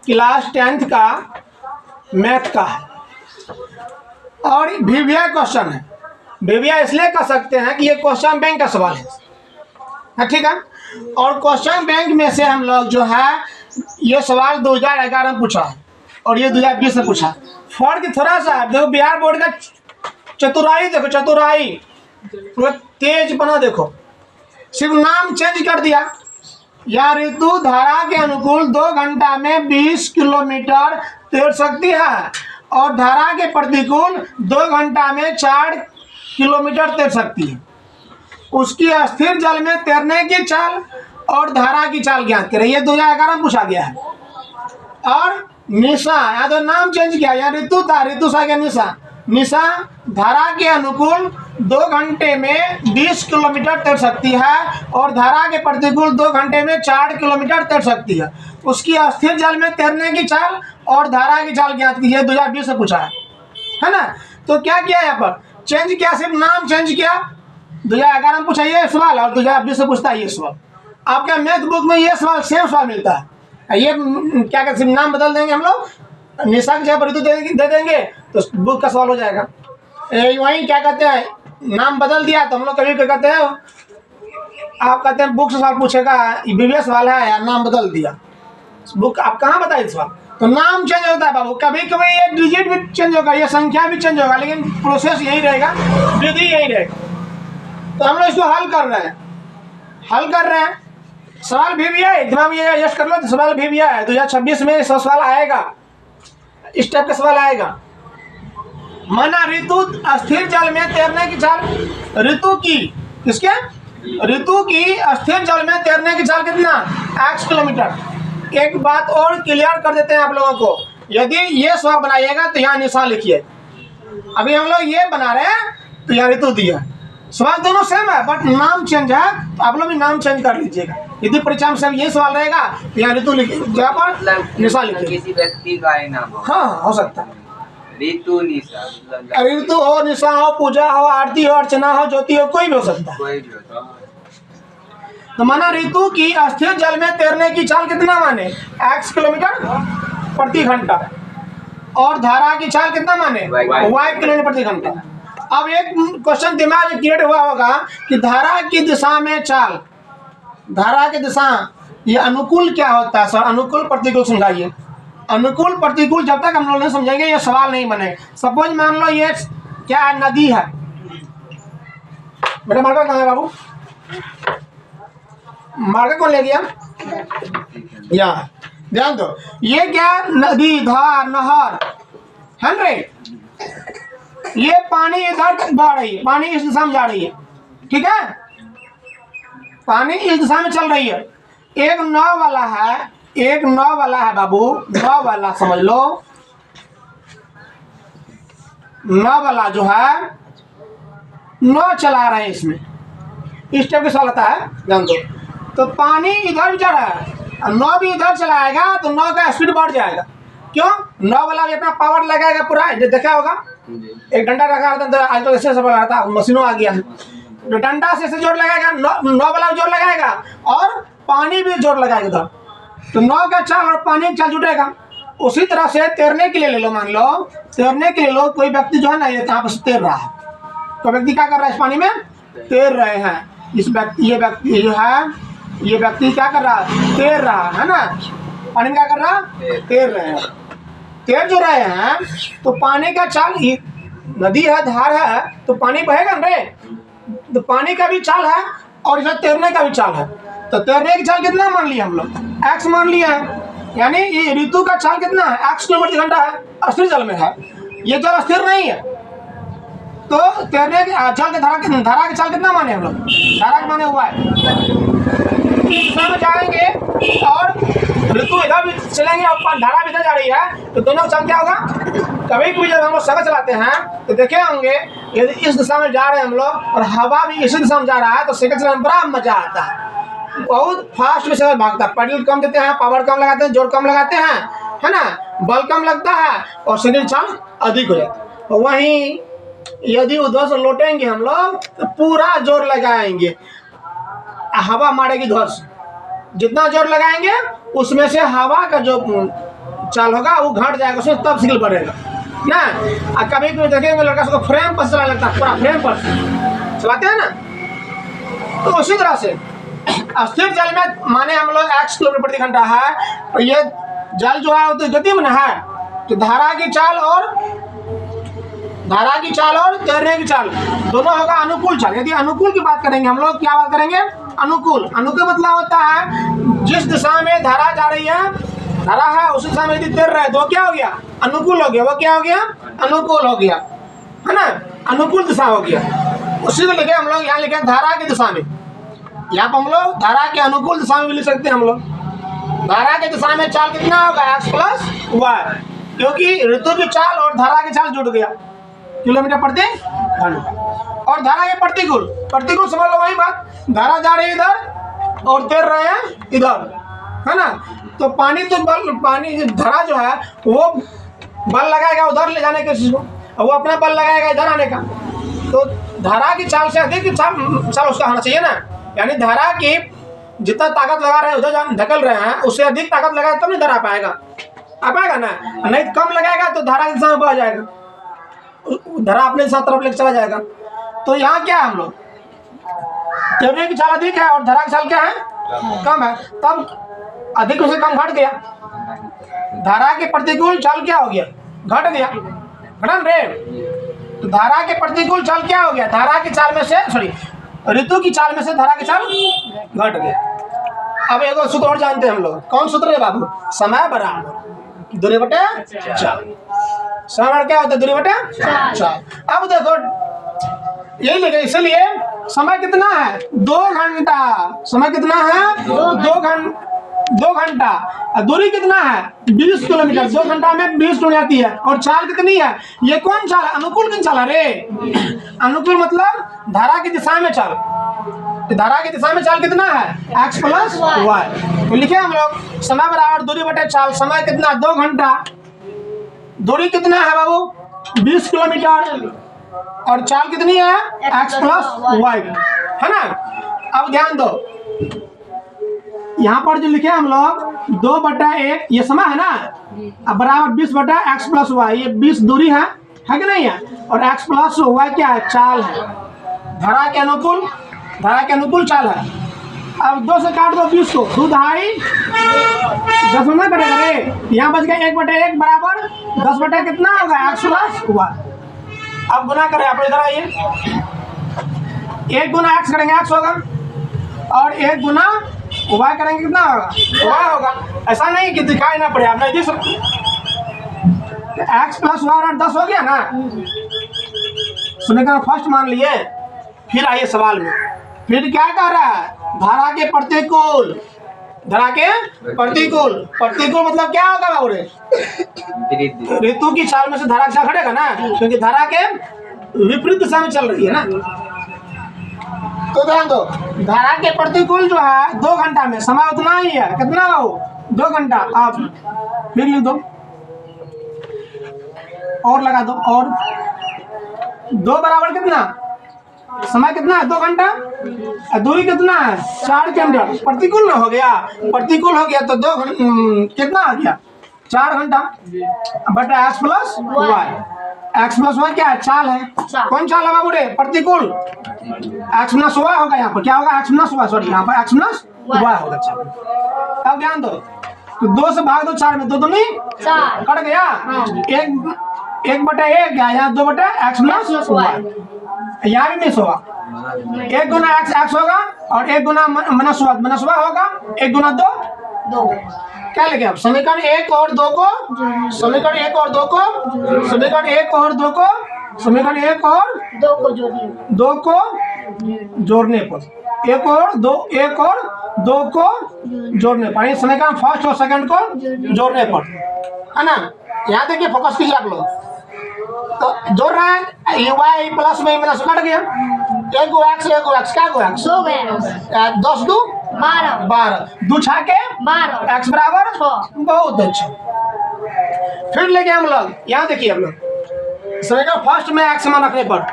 Class 10th का math का है और वीवीआई क्वेश्चन है। वीवीआई इसलिए कर सकते हैं कि ये क्वेश्चन बैंक का सवाल है, ठीक है। और क्वेश्चन बैंक में से हम लोग जो है ये सवाल 2011 में पूछा है और ये 2020 में पूछा। फर्क थोड़ा सा है। देखो बिहार बोर्ड का चतुराई देखो, चतुराई पूरा तेज बना, देखो सिर्फ नाम चेंज कर दिया। या ऋतु धारा के अनुकूल 2 घंटा में 20 किलोमीटर तैर सकती है और धारा के प्रतिकूल 2 घंटा में 4 किलोमीटर तैर सकती है। उसकी अस्थिर जल में तैरने की चाल और धारा की चाल ज्ञात करें। ये 2011 में पूछा गया है। और निशा, या तो नाम चेंज किया, या ऋतु था, ऋतु सा गया निशा। निशा धारा के अनुकूल 2 घंटे में 20 किलोमीटर तैर सकती है और धारा के प्रतिकूल 2 घंटे में 4 किलोमीटर तैर सकती है। उसकी अस्थिर जल में तैरने की चाल और धारा की चाल ज्ञात कीजिए। 2020 से पूछा है ना। तो क्या किया यहाँ पर, चेंज किया, सिर्फ नाम चेंज किया। 2011 में पूछा ये सवाल और 2020 से पूछता है ये सवाल। आपके मैथ बुक में ये सवाल सेम सवाल मिलता है। ये क्या कहते, सिर्फ नाम बदल देंगे हम लोग, निशा की जगह पर ऋतु दे देंगे तो बुक का सवाल हो जाएगा। वहीं क्या कहते हैं, नाम बदल दिया तो हम लोग कभी क्या कहते हैं, आप कहते हैं बुक से सवाल पूछेगा, वीवीआई सवाल है या नाम बदल दिया। बुक आप कहाँ बताइए सवाल, तो नाम चेंज होता है बाबू। कभी कभी ये डिजिट भी चेंज होगा, ये संख्या भी चेंज होगा, लेकिन प्रोसेस यही रहेगा, विधि यही रहेगा। तो हम लोग इसको हल कर रहे हैं। सवाल वीवीआई, दिमाग में ये एडजस्ट कर लो, तो सवाल वीवीआई है। 2026 में सवाल आएगा, इस टाइप का सवाल आएगा। माना ऋतु अस्थिर जल में तैरने की चाल, ऋतु की किसके, ऋतु की अस्थिर जल में तैरने की चाल कितना, x किलोमीटर। एक बात और क्लियर कर देते हैं आप लोगों को, यदि ये सवाल बनाइएगा तो यहाँ निशान लिखिए। अभी हम लोग ये बना रहे हैं तो यहाँ ऋतु दिया, सवाल दोनों सेम है बट नाम चेंज है, तो आप लोग भी नाम चेंज कर लीजिएगा। यदि परीक्षा में सब ये सवाल रहेगा तो यहाँ ऋतु जगह पर निशा लिखिए। किसी व्यक्ति का ही नाम हो, हाँ हो सकता है, ऋतु निशा, ऋतु हो, निशा हो, पूजा हो, आरती हो, अर्चना हो, ज्योति हो, कोई भी हो सकता है। कोई भी होता है। तो माना ऋतु की अस्थिर जल में तैरने की चाल कितना माने, x किलोमीटर प्रति घंटा, और धारा की चाल कितना माने, y किलोमीटर प्रति घंटा। अब एक क्वेश्चन दिमाग में क्रिएट हुआ होगा कि धारा की दिशा में चाल, धारा की दिशा ये अनुकूल क्या होता है सर, अनुकूल प्रतिकूल समझाइए। अनुकूल प्रतिकूल जब तक हम लोग नहीं समझेंगे ये सवाल नहीं बनेगा। सपोज मान लो ये क्या है, नदी है। बेटा मार्कर कहाँ है बाबू, मार्कर कौन ले गया, यहाँ ध्यान दो। ये क्या, नदी, धार, नहर है रे। ये पानी इधर बह रही है, पानी इस दिशा में जा रही है, ठीक है, पानी इस दिशा में चल रही है। एक नाव वाला है, एक नाव वाला है बाबू, नाव वाला समझ लो, नाव वाला जो है नाव चला रहे हैं, इसमें इस टाइप का सवाल आता है, ध्यान दो। तो पानी इधर जा रहा है, नाव भी इधर चलाएगा तो नाव का स्पीड बढ़ जाएगा। क्यों, नाव वाला भी अपना पावर लगाएगा पूरा, देखा होगा एक डंडा रखा होता है, आजकल ऐसे सब आता, मशीनों आ गया है, तो डंडा से जोर लगाएगा, नाव वाला जोर लगाएगा और पानी भी जोर लगाएगा उधर, तो नाव का चाल और पानी का चाल जुटेगा। उसी तरह से तैरने के लिए ले लो, मान लो तैरने के लिए लो, कोई व्यक्ति जो है ना ये यहाँ पर तैर रहा है, तो व्यक्ति क्या कर रहा है, इस पानी में तैर रहे हैं। इस व्यक्ति, ये व्यक्ति जो है, ये व्यक्ति क्या कर रहा है, तैर रहा है ना, पानी में क्या कर रहा है, तैर रहे हैं। तैर जो रहे हैं तो पानी का चाल, नदी है, धार है, तो पानी बहेगा ना रे, तो पानी का भी चाल है और इधर तैरने का भी चाल है। तो तैरने की चाल कितना मान लिया हम लोग, x मान लिया है, यानी ये ऋतु का चाल कितना है, x किलोमीटर प्रति घंटा है, अस्थिर जल में है, ये जल अस्थिर नहीं है। तो तैरने के जल के धारा की चाल कितना माने हम लोग, धारा के माने हुआ है, इस दिशा में जाएंगे और ऋतु इधर भी चलेंगे और धारा भी इधर जा रही है, तो दोनों का चाल क्या होगा। कभी कभी जब हम लोग सड़क चलाते हैं तो देखे होंगे, यदि इस दिशा में जा रहे हैं हम लोग और हवा भी इसी दिशा में जा रहा है तो साइकिल चलाने में बड़ा मजा आता है, बहुत फास्ट में साइकिल भागता है। पेडल कम देते हैं, पावर कम लगाते हैं, जोर कम लगाते हैं, है ना, बल कम लगता है और साइकिल चाल अधिक हो जाती है। वहीं यदि उधर से लौटेंगे हम लोग तो पूरा जोर लगाएंगे, हवा मारेगी उधर से, जितना जोर लगाएंगे उसमें से हवा का जो चाल होगा वो घट जाएगा, उसमें तब सिग्नल बढ़ेगा ना। और कभी कभी देखेंगे लड़का सबको फ्रेम पर चला लगता है, पूरा फ्रेम पर चलाते हैं ना। तो उसी तरह से स्थिर जल में माने हम लोग 1 किलोमीटर प्रति घंटा है, और ये जल जो है तो गति में है, तो धारा की चाल और तैरने की चाल दोनों होगा अनुकूल चाल। यदि अनुकूल की बात करेंगे हम लोग, क्या बात करेंगे? अनुकूल। अनुकूल मतलब होता है जिस दिशा में धारा जा रही है, धारा है उस दिशा में यदि तैर रहा है तो क्या हो गया? अनुकूल हो गया। वो क्या हो गया? अनुकूल हो गया, है ना, अनुकूल दिशा हो गया। उसी को लिखे हम लोग यहाँ लिखे धारा की दिशा में। यहाँ पर हम लोग धारा के अनुकूल दिशा में भी लिख सकते हैं हम लोग। धारा की दिशा में चाल कितना होगा? x + y, क्योंकि ऋतु की चाल और धारा की चाल जुड़ गया, किलोमीटर प्रति घंटा। और धारा के प्रतिकूल समझ लो वही बात, धारा जा रही है इधर और तैर रहे हैं इधर, है ना। तो पानी धारा जो है वो बल लगाएगा उधर ले जाने के चीज को, और वो अपना बल लगाएगा इधर आने का। तो धारा की चाल से अधिक चाल उसका होना चाहिए ना, यानी धारा की जितना ताकत लगा रहे हैं उधर धकेल रहे हैं, उससे अधिक ताकत लगाए तब नहीं धारा आ पाएगा ना। नहीं कम लगाएगा तो धारा की दिशा में बह जाएगा, धारा अपने साथ तरफ लेकर चला जाएगा। तो यहाँ क्या है हम लोग, तैरने की चाल अधिक है और धारा की चाल क्या है? कम है, तब अधिक उसे कम घट गया। धारा के प्रतिकूल चाल क्या हो गया? घट गया, घटन रे। तो धारा के प्रतिकूल चाल क्या हो गया? धारा की चाल में से ऋतु की चाल में से धारा की चाल घट गया। अब एक सूत्र और जानते हैं हम लोग, कौन सूत्र है बाबू? समय बराबर दूरी बटे चाल। समय क्या होता है? दूरी बटे चाल। अब देखो यही लिखे, इसलिए समय कितना है? 2 घंटा। समय कितना है? 2 घंटा। दूरी कितना है? 20 किलोमीटर। 2 घंटा में 20 किलोमीटर आती है। और चाल कितनी है? ये कौन चाल है? अनुकूल की चाल है रे। अनुकूल मतलब धारा की दिशा में चाल। धारा की दिशा में चाल कितना है? x + y। तो लिखे हम लोग समय बराबर दूरी बटे चाल। समय कितना? 2 घंटा। दूरी कितना है बाबू? 20 किलोमीटर। और चाल कितनी है? x + y, है ना। अब ध्यान दो, यहाँ पर जो लिखे हम लोग 2/1 ये समय है ना, अब बराबर 20/x + y। ये 20 दूरी है कि नहीं है? और x + y क्या है? चाल है, धारा के अनुकूल चाल है। अब 2 से काट दो 20 को, 2 2.5 10 में कटेगा रे। यहाँ बच गया 1/1 बराबर 10 कितना होगा? x + y। अब गुना करें, आप इधर आइए। 1 गुना x करेंगे x होगा, और 1 गुना y करेंगे कितना होगा? y होगा। ऐसा नहीं कि दिखाई ना पड़े, आप नहीं देख सकते। x + y और 10 हो गया ना। सुनने का फर्स्ट मान लिए। फिर आइए सवाल में, फिर क्या कह रहा है? धारा के प्रतिकूल। प्रतिकूल मतलब क्या होगा बाबू रे? ऋतु की चाल में से धारा की चाल घटेगा ना, क्योंकि धारा के विपरीत दिशा में चल रही है ना। तो ध्यान दो, धारा के प्रतिकूल जो है 2 घंटा में समय उतना ही है। कितना हो? 2 घंटा। आप फिर लिख दो और लगा दो, और 2 बराबर कितना? समय कितना है? 2 घंटा। दूरी कितना है? 4 किलोमीटर। प्रतिकूल में हो गया, प्रतिकूल हो गया तो 2 कितना आ गया? 4 घंटा बटा x + y। x + y क्या है? चाल है। कौन चाल है बाबू रे? प्रतिकूल। x + y होगा। यहाँ पर क्या होगा? x + y, सॉरी, यहाँ पर x + y होगा चाल। अब ध्यान दो, तो 2 से भाग दो 4 में, 2 दूनी 4 कट गया। 1/1 क्या? यहाँ 2/x + y। यहाँ भी मिस होगा। 1 गुना x होगा, और 1 गुना -y होगा। 1 गुना 2 क्या लिखे? अब समीकरण 1 और 2 को जोड़ने पर 1 और 2 को जोड़ने पर, समीकरण फर्स्ट और सेकंड को जोड़ने पर, है ना। यहाँ देखिए, फोकस कीजिए आप लोग। तो जोड़ रहे हैं, y + में माइनस कट गया। 1 को x क्या को x? 10 2 12 2 6 के 12, x बराबर 6। बहुत अच्छा। फिर लेके हम लोग यहाँ देखिए, हम लोग समीकरण फर्स्ट में x मान रखने पर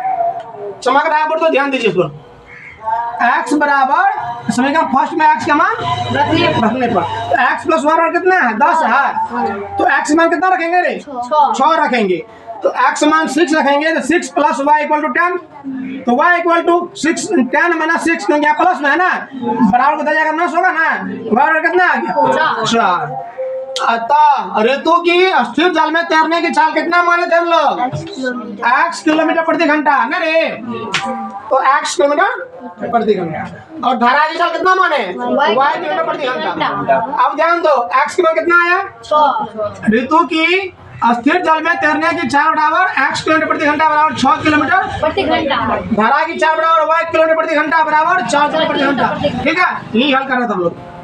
चमक रहा है, तो ध्यान दीजिए इस पर। x बराबर समीकरण फर्स्ट में एक्स का मान रखने पर, तो एक्स प्लस 1 और कितना है 10 है, तो एक्स मान कितना रखेंगे रे 6 रखेंगे, तो एक्स मान 6 रखेंगे, तो 6 प्लस वाई इक्वल टू 10, तो वाई इक्वल टू 6 10 माइनस 6 क्योंकि यहाँ प्लस में है ना, बराबर बताया जाएगा माइनस होगा ना, बराबर कितना आ गया 4। अतः ऋतु की स्थिर जल में तैरने की चाल कितना माने थे हम लोग, x किलोमीटर प्रति घंटा ना रे, तो x किलोमीटर प्रति घंटा, और धारा की चाल कितना माने y किलोमीटर प्रति घंटा। अब ध्यान दो x की मान कितना आया 6, ऋतु की स्थिर जल में तैरने की चाल बराबर x किलोमीटर प्रति घंटा बराबर 6 किलोमीटर प्रति घंटा, धारा की चाल बराबर y किलोमीटर प्रति घंटा बराबर 4 किलोमीटर प्रति घंटा। ठीक है, यही हल कर रहे थे हम लोग।